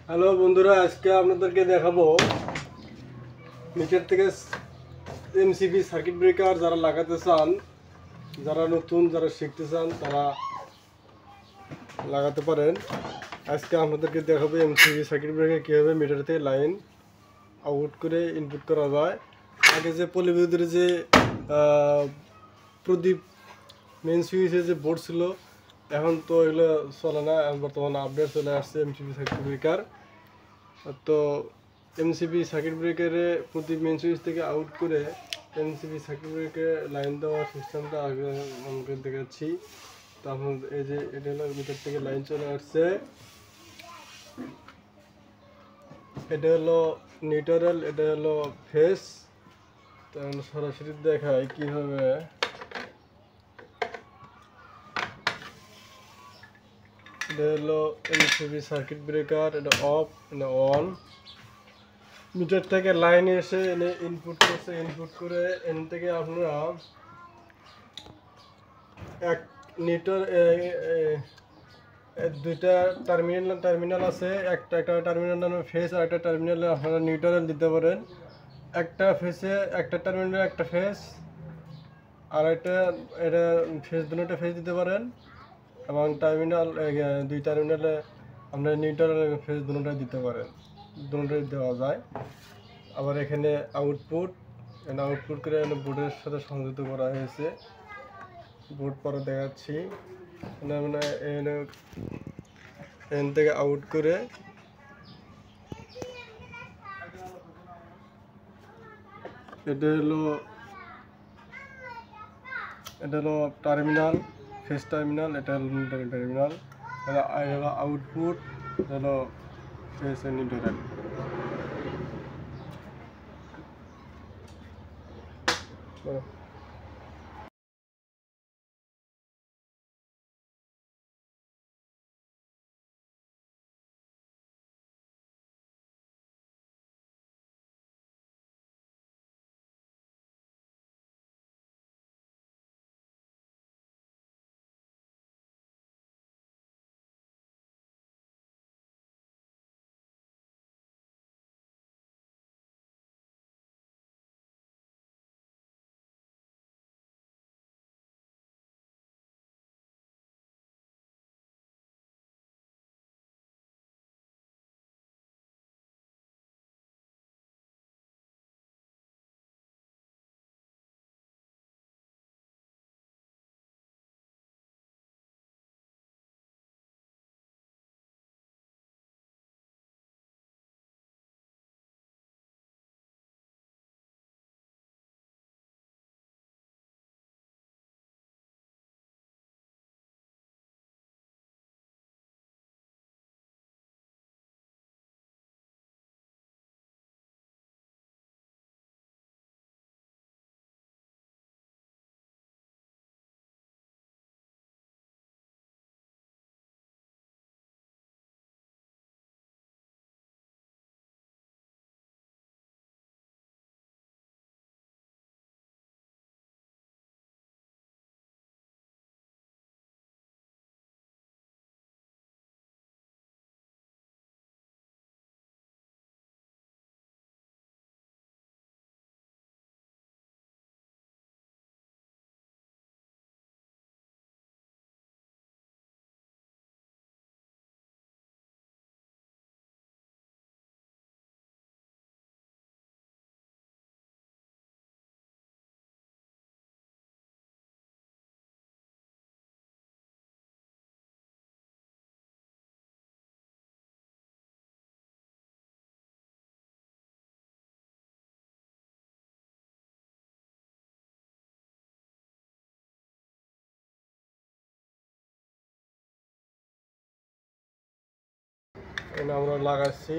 Hello বন্ধুরা, আজকে আপনাদেরকে দেখাবো মিটার থেকে এমসিবি সার্কিট ব্রেকার যারা লাগাতে চান, যারা নতুন যারা শিখতে চান তারা লাগাতে পারেন। আজকে আপনাদেরকে দেখাবো এমসিবি সার্কিট ব্রেকার কীভাবে মিটার থেকে লাইন আউট করে ইনপুট করা যায়। আগে যে পলিবিদ্যুতের যে প্রদীপ মেন সুইচের যে বোর্ড ছিল, এখন তো এগুলো চলে না, বর্তমানে আপডেট চলে আসছে এমসিবি সার্কিট ব্রেকার। তো এমসিবি সার্কিট ব্রেকারে প্রতি মেন সুইচ থেকে আউট করে এমসিবি সার্কিট ব্রেকারে লাইন দেওয়ার সিস্টেমটা আগে আমাকে দেখাচ্ছি। তো আপনার এই যে এটা হলো মিটার থেকে লাইন চলে আসছে, এটা হলো নিউট্রাল, এটা হলো ফেস। তো সরাসরি দেখায় কীভাবে। এটা হলো এমসিবি সার্কিট ব্রেকার, এটা অফ, এটা অন। মিটার থেকে লাইন এসে এনে ইনপুট করছে, ইনপুট করে এন থেকে আপনারা এক নিউট্রাল দুইটা টার্মিনাল আছে, একটা টার্মিনাল নামে ফেস আর একটা টার্মিনালে আপনারা নিউট্রাল দিতে পারেন। একটা ফেসে একটা টার্মিনালে একটা ফেস, আর এটা ফেস দুটো ফেস দিতে পারেন, এবং টার্মিনাল দুই টার্মিনালে আপনারা নিউট্রাল ফেস দুটোটাই দিতে পারেন, দুটোটাই দেওয়া যায়। আবার এখানে আউটপুট করে বোর্ডের সাথে সংযুক্ত করা হয়েছে। বোর্ড পরে দেখাচ্ছি। মানে এখান থেকে আউট করে এটা হলো টার্মিনাল, ফেস টার্মিনাল, এটা হলো নিউট্রাল টার্মিনাল, এটা হলো আউটপুট, এটা হলো ফেস নিউট্রাল। আমরা লাগাচ্ছি।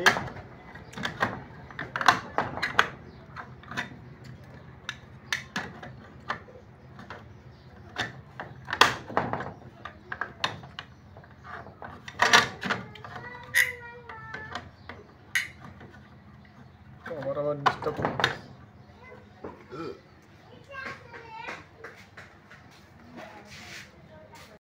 আমার আবার ডিস্টার্ব